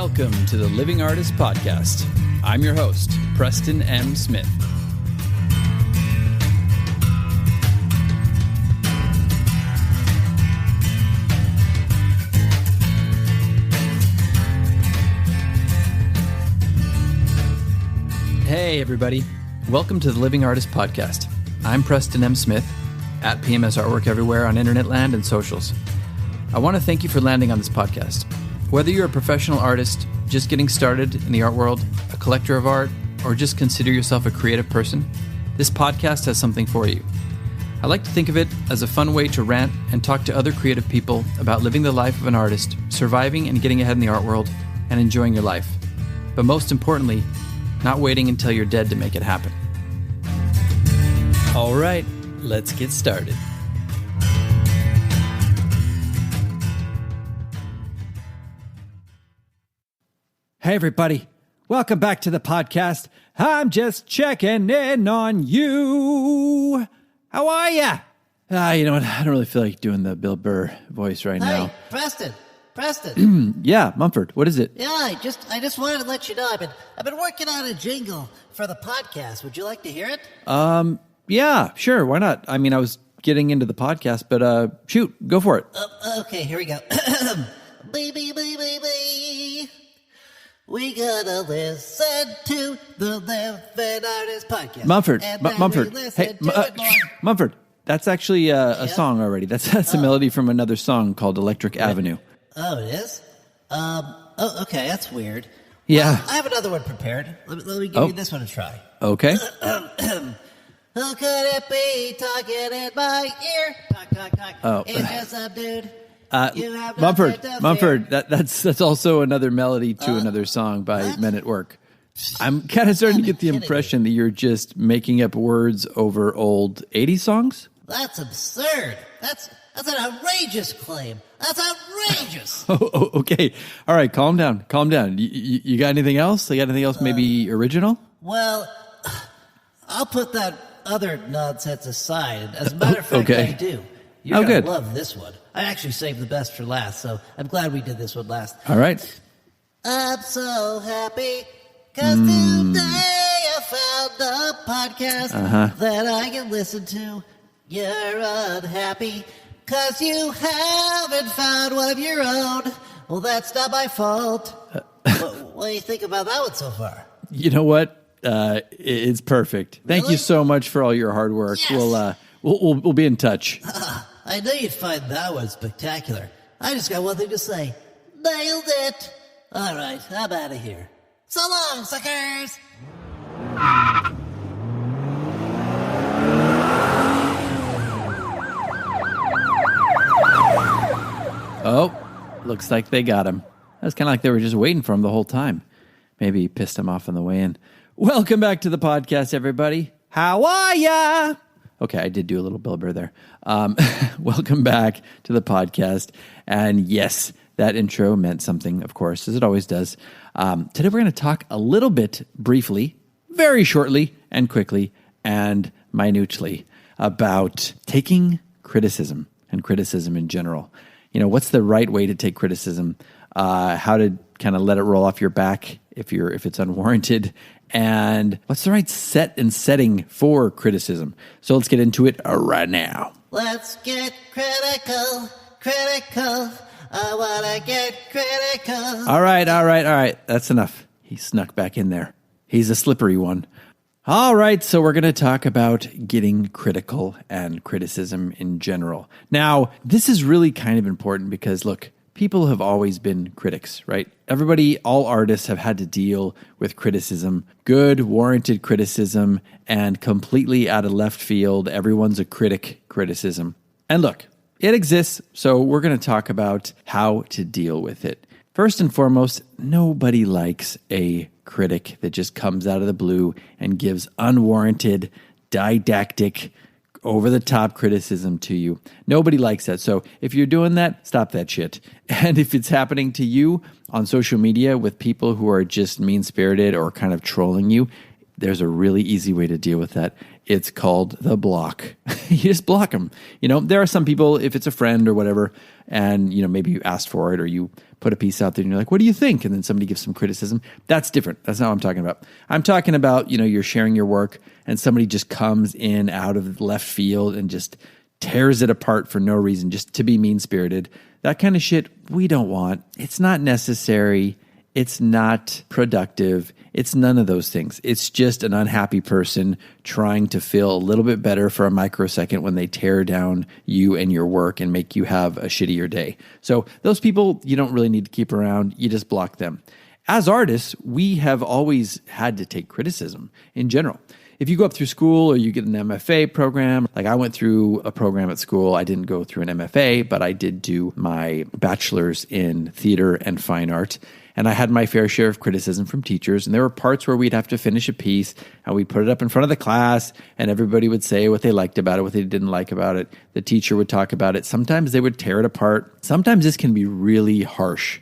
Welcome to the Living Artist Podcast. I'm your host, Preston M. Smith. Hey, everybody. Welcome to the Living Artist Podcast. I'm Preston M. Smith, at PMS Artwork everywhere on internet land and socials. I want to thank you for landing on this podcast. Whether you're a professional artist, just getting started in the art world, a collector of art, or just consider yourself a creative person, this podcast has something for you. I like to think of it as a fun way to rant and talk to other creative people about living the life of an artist, surviving and getting ahead in the art world, and enjoying your life. But most importantly, not waiting until you're dead to make it happen. All right, let's get started. Hey, everybody. Welcome back to the podcast. I'm just checking in on you. How are ya? You know what? I don't really feel like doing the Bill Burr voice right now. Hey, Preston. Yeah, Mumford, what is it? Yeah, I just wanted to let you know I've been working on a jingle for the podcast. Would you like to hear it? Yeah, sure. Why not? I mean, I was getting into the podcast, but shoot, go for it. Okay, here we go. Baby. We gotta listen to the Living Artist Podcast. Mumford, And Mumford. we listen Hey, to it more. Mumford. That's actually a song already. That's a melody from another song called Electric Avenue. Oh, it is? Okay, that's weird. Yeah. Well, I have another one prepared. Let me give you this one a try. Okay. Who could it be talking in my ear? Talk. Oh. It's just some dude. You have nothing to fear. Mumford. That's also another melody to another song by Men at Work. I'm kind of starting to get the impression that you're just making up words over old 80s songs. That's absurd. That's an outrageous claim. That's outrageous. Oh, okay. All right, calm down. You got anything else? Maybe original? Well, I'll put that other nonsense aside. As a matter of fact, okay. I do. You're good. gonna love this one. I actually saved the best for last, so I'm glad we did this one last. All right. I'm so happy because today I found a podcast that I can listen to. You're unhappy because you haven't found one of your own. Well, that's not my fault. What do you think about that one so far? You know what? It's perfect. Thank you so much for all your hard work. Yes. We'll be in touch. I know you'd find that one spectacular. I just got one thing to say. Nailed it. All right, I'm out of here. So long, suckers. Oh, looks like they got him. That's kind of like they were just waiting for him the whole time. Maybe he pissed him off on the way in. Welcome back to the podcast, everybody. How are ya? Okay, I did do a little Bill Burr there. Welcome back to the podcast. And yes, that intro meant something, of course, as it always does. Today we're going to talk a little bit briefly, very shortly and quickly and minutely about taking criticism and criticism in general. You know, what's the right way to take criticism? How to kind of let it roll off your back if it's unwarranted, and what's the right set and setting for criticism? So let's get into it right now. Let's get critical. I want to get critical. All right. That's enough. He snuck back in there. He's a slippery one. All right, so we're going to talk about getting critical and criticism in general. Now, this is really kind of important because, look, people have always been critics, right? All artists have had to deal with criticism, good, warranted criticism, and completely out of left field, everyone's a critic criticism. And look, it exists, so we're going to talk about how to deal with it. First and foremost, nobody likes a critic that just comes out of the blue and gives unwarranted, didactic, over-the-top criticism to you. Nobody likes that. So if you're doing that, stop that shit. And if it's happening to you on social media with people who are just mean-spirited or kind of trolling you, There's a really easy way to deal with that. It's called the block. You just block them. There are some people, if it's a friend or whatever, and, maybe you asked for it or you put a piece out there and you're like, what do you think? And then somebody gives some criticism. That's different. That's not what I'm talking about. I'm talking about, you're sharing your work and somebody just comes in out of left field and just tears it apart for no reason, just to be mean-spirited. That kind of shit we don't want. It's not necessary. It's not productive. It's none of those things. It's just an unhappy person trying to feel a little bit better for a microsecond when they tear down you and your work and make you have a shittier day. So those people you don't really need to keep around. You just block them. As artists, we have always had to take criticism in general. If you go up through school or you get an MFA program, like I went through a program at school, I didn't go through an MFA, but I did do my bachelor's in theater and fine art. And I had my fair share of criticism from teachers. And there were parts where we'd have to finish a piece and we'd put it up in front of the class and everybody would say what they liked about it, what they didn't like about it. The teacher would talk about it. Sometimes they would tear it apart. Sometimes this can be really harsh.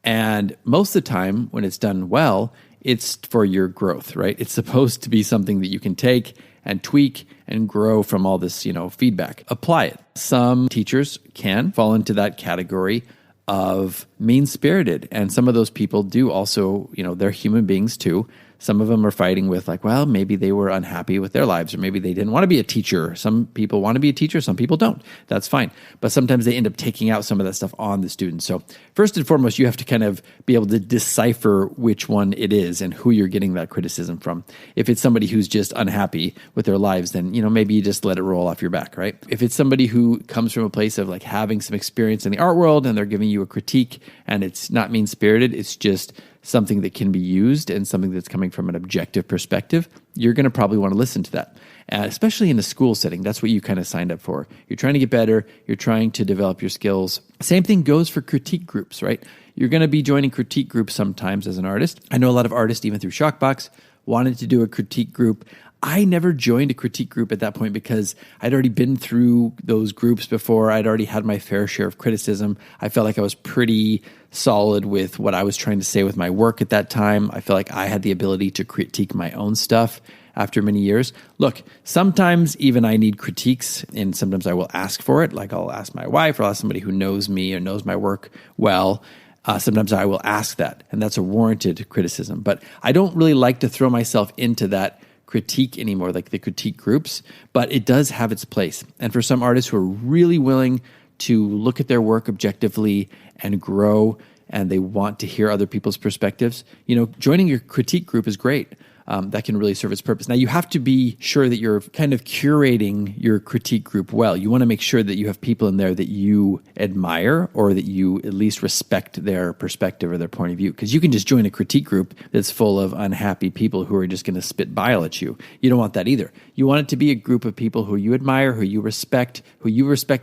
And most of the time when it's done well, it's for your growth, right? It's supposed to be something that you can take and tweak and grow from all this, feedback. Apply it. Some teachers can fall into that category of mean-spirited. And some of those people do also, they're human beings too. Some of them are fighting with maybe they were unhappy with their lives or maybe they didn't want to be a teacher. Some people want to be a teacher, some people don't. That's fine. But sometimes they end up taking out some of that stuff on the students. So first and foremost, you have to kind of be able to decipher which one it is and who you're getting that criticism from. If it's somebody who's just unhappy with their lives, then, maybe you just let it roll off your back, right? If it's somebody who comes from a place of having some experience in the art world and they're giving you a critique and it's not mean-spirited, it's just something that can be used and something that's coming from an objective perspective, you're going to probably want to listen to that. Especially in a school setting, that's what you kind of signed up for. You're trying to get better. You're trying to develop your skills. Same thing goes for critique groups, right? You're going to be joining critique groups sometimes as an artist. I know a lot of artists, even through Shockbox, wanted to do a critique group. I never joined a critique group at that point because I'd already been through those groups before. I'd already had my fair share of criticism. I felt like I was pretty solid with what I was trying to say with my work at that time. I felt like I had the ability to critique my own stuff after many years. Look, sometimes even I need critiques and sometimes I will ask for it. Like I'll ask my wife or I'll ask somebody who knows me or knows my work well. Sometimes I will ask that, and that's a warranted criticism. But I don't really like to throw myself into that critique anymore, like the critique groups, but it does have its place. And for some artists who are really willing to look at their work objectively and grow, and they want to hear other people's perspectives, joining your critique group is great. That can really serve its purpose. Now, you have to be sure that you're kind of curating your critique group well. You want to make sure that you have people in there that you admire or that you at least respect their perspective or their point of view. Because you can just join a critique group that's full of unhappy people who are just going to spit bile at you. You don't want that either. You want it to be a group of people who you admire, who you respect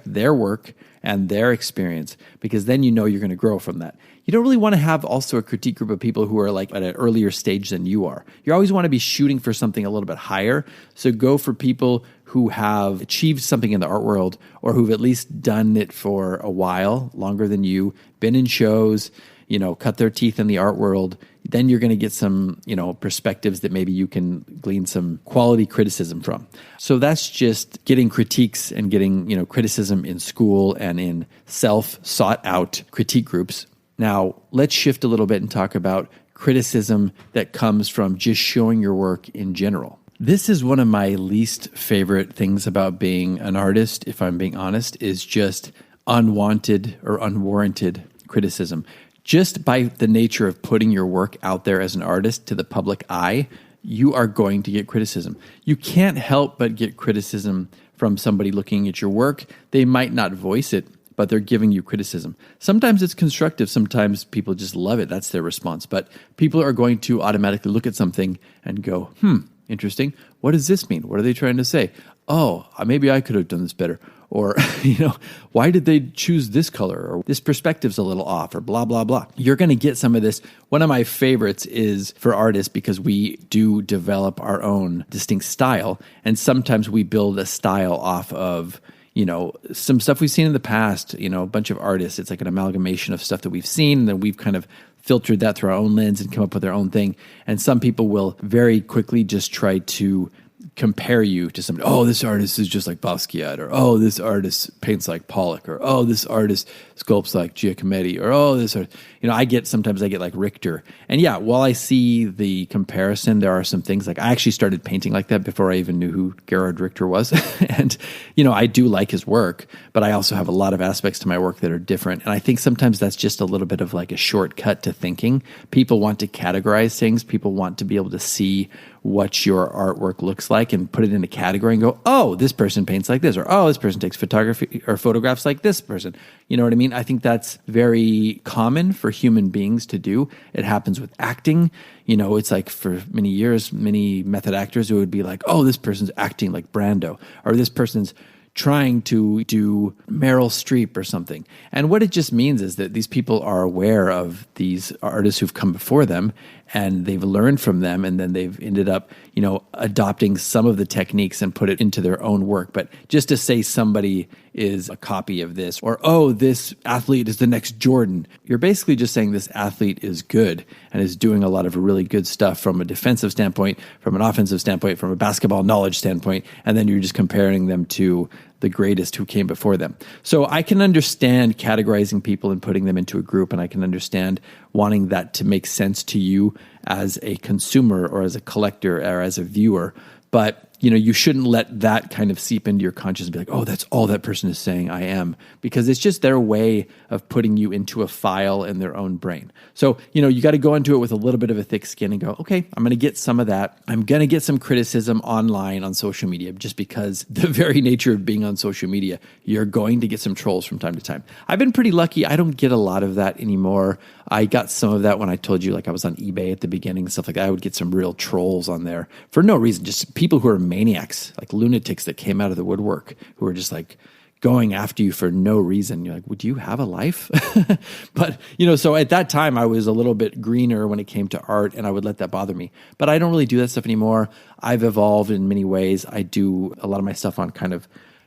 their work and their experience, because then you're going to grow from that. You don't really want to have also a critique group of people who are at an earlier stage than you are. You always want to be shooting for something a little bit higher. So go for people who have achieved something in the art world or who've at least done it for a while, longer than you, been in shows, cut their teeth in the art world. Then you're going to get some, perspectives that maybe you can glean some quality criticism from. So that's just getting critiques and getting, criticism in school and in self-sought out critique groups. Now, let's shift a little bit and talk about criticism that comes from just showing your work in general. This is one of my least favorite things about being an artist, if I'm being honest, is just unwanted or unwarranted criticism. Just by the nature of putting your work out there as an artist to the public eye, you are going to get criticism. You can't help but get criticism from somebody looking at your work. They might not voice it, but they're giving you criticism. Sometimes it's constructive. Sometimes people just love it. That's their response. But people are going to automatically look at something and go, interesting. What does this mean? What are they trying to say? Oh, maybe I could have done this better. Or, why did they choose this color? Or this perspective's a little off, or blah, blah, blah. You're going to get some of this. One of my favorites is for artists because we do develop our own distinct style. And sometimes we build a style off of some stuff we've seen in the past, a bunch of artists. It's like an amalgamation of stuff that we've seen, and then we've kind of filtered that through our own lens and come up with their own thing. And some people will very quickly just try to compare you to somebody. Oh, this artist is just like Basquiat, or oh, this artist paints like Pollock, or oh, this artist sculpts like Giacometti, or oh, this artist. Sometimes I get like Richter. And yeah, while I see the comparison, there are some things like I actually started painting like that before I even knew who Gerhard Richter was. And, I do like his work, but I also have a lot of aspects to my work that are different. And I think sometimes that's just a little bit of like a shortcut to thinking. People want to categorize things. People want to be able to see what your artwork looks like and put it in a category and go, oh, this person paints like this, or oh, this person takes photography or photographs like this person. You know what I mean? I think that's very common for human beings to do. It happens with acting. It's like for many years, many method actors who would be like, oh, this person's acting like Brando, or this person's trying to do Meryl Streep or something. And what it just means is that these people are aware of these artists who've come before them, and they've learned from them, and then they've ended up, adopting some of the techniques and put it into their own work. But just to say somebody is a copy of this, or, oh, this athlete is the next Jordan, you're basically just saying this athlete is good and is doing a lot of really good stuff from a defensive standpoint, from an offensive standpoint, from a basketball knowledge standpoint, and then you're just comparing them to the greatest who came before them. So I can understand categorizing people and putting them into a group, and I can understand wanting that to make sense to you as a consumer or as a collector or as a viewer. But you shouldn't let that kind of seep into your conscience and be like, oh, that's all that person is saying I am, because it's just their way of putting you into a file in their own brain. So, you got to go into it with a little bit of a thick skin and go, okay, I'm going to get some of that. I'm going to get some criticism online on social media, just because the very nature of being on social media, you're going to get some trolls from time to time. I've been pretty lucky. I don't get a lot of that anymore. I got some of that when I told you, like I was on eBay at the beginning and stuff like that. I would get some real trolls on there for no reason, just people who are maniacs, like lunatics that came out of the woodwork, who are just like going after you for no reason. You're like, would you have a life? But, so at that time I was a little bit greener when it came to art, and I would let that bother me. But I don't really do that stuff anymore. I've evolved in many ways. I do a lot of my stuff on kind of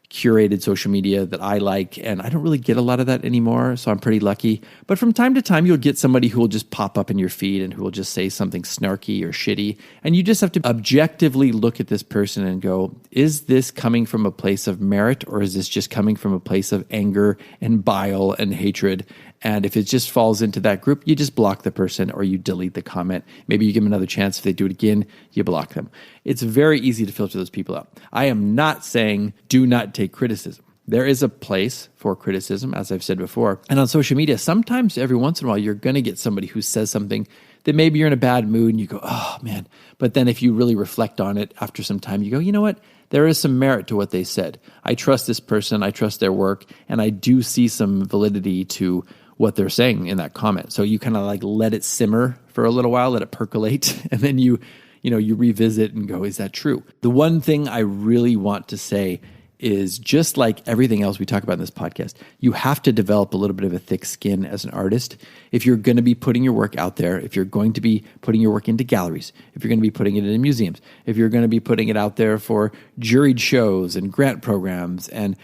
curated social media that I like, and I don't really get a lot of that anymore, so I'm pretty lucky. But from time to time, you'll get somebody who will just pop up in your feed and who will just say something snarky or shitty, and you just have to objectively look at this person and go, is this coming from a place of merit, or is this just coming from a place of anger and bile and hatred? And if it just falls into that group, you just block the person or you delete the comment. Maybe you give them another chance. If they do it again, you block them. It's very easy to filter those people out. I am not saying do not take criticism. There is a place for criticism, as I've said before. And on social media, sometimes every once in a while, you're going to get somebody who says something that maybe you're in a bad mood and you go, oh, man. But then if you really reflect on it after some time, you go, you know what? There is some merit to what they said. I trust this person. I trust their work. And I do see some validity to what they're saying in that comment. So you kind of like let it simmer for a little while, let it percolate, and then you revisit and go, is that true? The one thing I really want to say is, just like everything else we talk about in this podcast, you have to develop a little bit of a thick skin as an artist. If you're going to be putting your work out there, if you're going to be putting your work into galleries, if you're going to be putting it in museums, if you're going to be putting it out there for juried shows and grant programs and,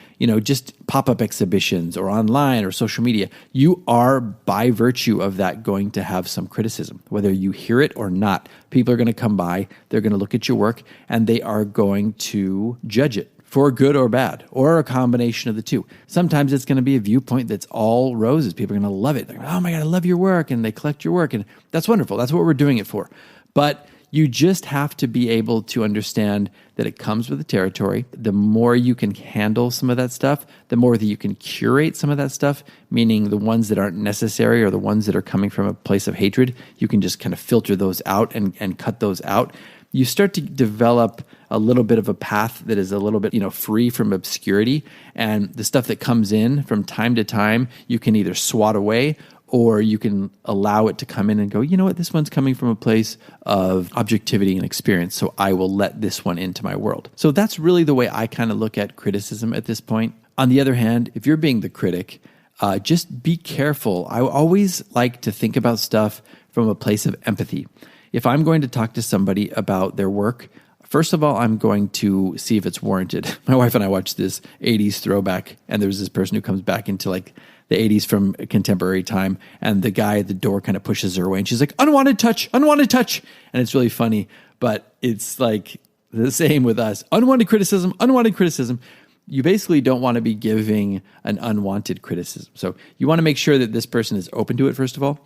just pop-up exhibitions or online or social media, you are, by virtue of that, going to have some criticism, whether you hear it or not. People are going to come by, they're going to look at your work, and they are going to judge it for good or bad, or a combination of the two. Sometimes it's going to be a viewpoint that's all roses. People are going to love it. They're going, oh my God, I love your work. And they collect your work. And that's wonderful. That's what we're doing it for. But you just have to be able to understand that it comes with the territory. The more you can handle some of that stuff, the more that you can curate some of that stuff, meaning the ones that aren't necessary or the ones that are coming from a place of hatred, you can just kind of filter those out and cut those out. You start to develop a little bit of a path that is a little bit, free from obscurity. And the stuff that comes in from time to time, you can either swat away or you can allow it to come in and go, you know what, this one's coming from a place of objectivity and experience, so I will let this one into my world. So that's really the way I kind of look at criticism at this point. On the other hand, if you're being the critic, just be careful. I always like to think about stuff from a place of empathy. If I'm going to talk to somebody about their work, First of all, I'm going to see if it's warranted. My wife and I watched this 80s throwback, and there's this person who comes back into like the 80s from contemporary time, and the guy at the door kind of pushes her away, and she's like, unwanted touch, unwanted touch. And it's really funny, but it's like the same with us. Unwanted criticism, unwanted criticism. You basically don't want to be giving an unwanted criticism. So you want to make sure that this person is open to it, first of all.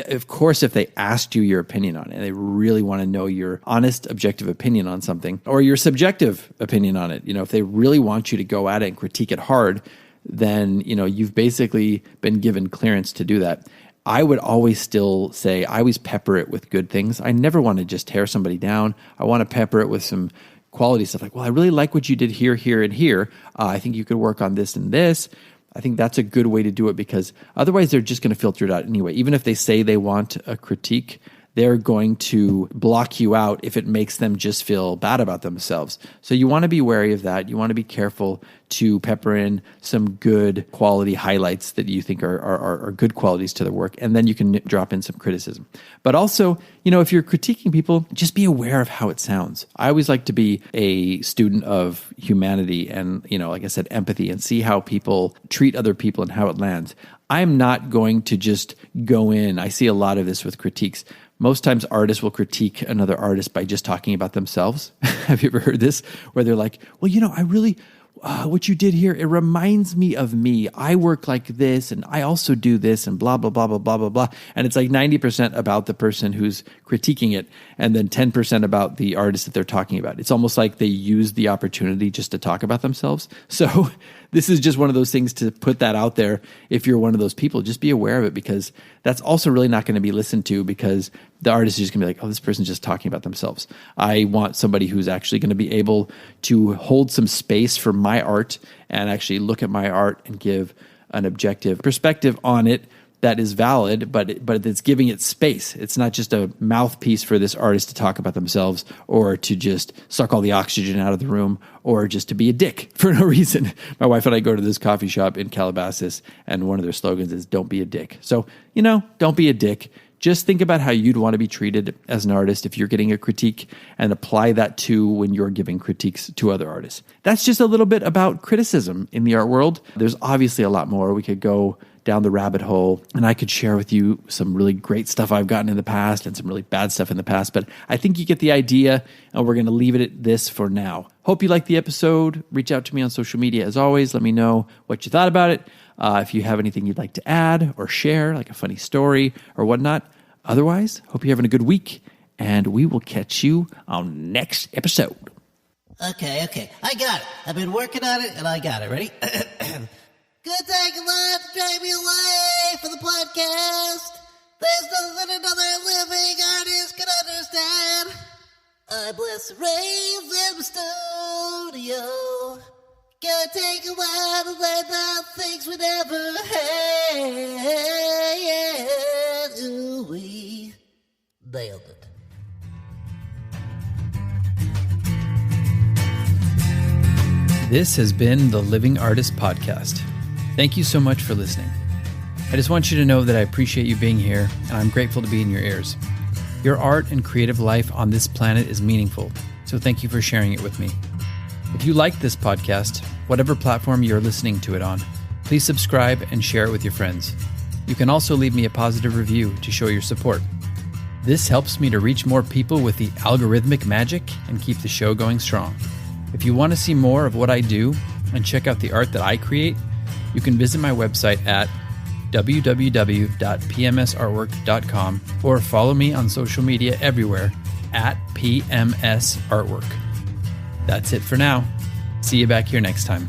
Of course, if they asked you your opinion on it, they really want to know your honest, objective opinion on something, or your subjective opinion on it. If they really want you to go at it and critique it hard, then, you've basically been given clearance to do that. I would always still say, I always pepper it with good things. I never want to just tear somebody down. I want to pepper it with some quality stuff like, well, I really like what you did here, here, and here. I think you could work on this and this. I think that's a good way to do it, because otherwise they're just going to filter it out anyway. Even if they say they want a critique, they're going to block you out if it makes them just feel bad about themselves. So you want to be wary of that. You want to be careful to pepper in some good quality highlights that you think are good qualities to their work, and then you can drop in some criticism. But also, if you're critiquing people, just be aware of how it sounds. I always like to be a student of humanity and, like I said, empathy, and see how people treat other people and how it lands. I'm not going to just go in. I see a lot of this with critiques. Most times artists will critique another artist by just talking about themselves. Have you ever heard this? Where they're like, well, I really, what you did here, it reminds me of me. I work like this, and I also do this, and blah, blah, blah, blah, blah, blah, blah. And it's like 90% about the person who's critiquing it, and then 10% about the artist that they're talking about. It's almost like they use the opportunity just to talk about themselves. So this is just one of those things to put that out there. If you're one of those people, just be aware of it, because that's also really not going to be listened to, because the artist is just going to be like, oh, this person's just talking about themselves. I want somebody who's actually going to be able to hold some space for my art and actually look at my art and give an objective perspective on it that is valid, but it's giving it space. It's not just a mouthpiece for this artist to talk about themselves, or to just suck all the oxygen out of the room, or just to be a dick for no reason. My wife and I go to this coffee shop in Calabasas, and one of their slogans is, don't be a dick. So, don't be a dick. Just think about how you'd want to be treated as an artist if you're getting a critique, and apply that to when you're giving critiques to other artists. That's just a little bit about criticism in the art world. There's obviously a lot more. We could go down the rabbit hole, and I could share with you some really great stuff I've gotten in the past and some really bad stuff in the past, but I think you get the idea, and we're going to leave it at this for now. Hope you liked the episode. Reach out to me on social media as always. Let me know what you thought about it. If you have anything you'd like to add or share, like a funny story or whatnot. Otherwise, hope you're having a good week, and we will catch you on next episode. Okay. I got it. I've been working on it, and I got it. Ready? Good take a lot to drag me away for the podcast. There's nothing another living artist can understand. I bless the rains in the studio. Gonna take a while to learn the things we never had. Ooh, we nailed it. This has been the Living Artist Podcast. Thank you so much for listening. I just want you to know that I appreciate you being here, and I'm grateful to be in your ears. Your art and creative life on this planet is meaningful, so thank you for sharing it with me. If you like this podcast, whatever platform you're listening to it on, please subscribe and share it with your friends. You can also leave me a positive review to show your support. This helps me to reach more people with the algorithmic magic and keep the show going strong. If you want to see more of what I do and check out the art that I create, you can visit my website at www.pmsartwork.com or follow me on social media everywhere at PMS Artwork. That's it for now. See you back here next time.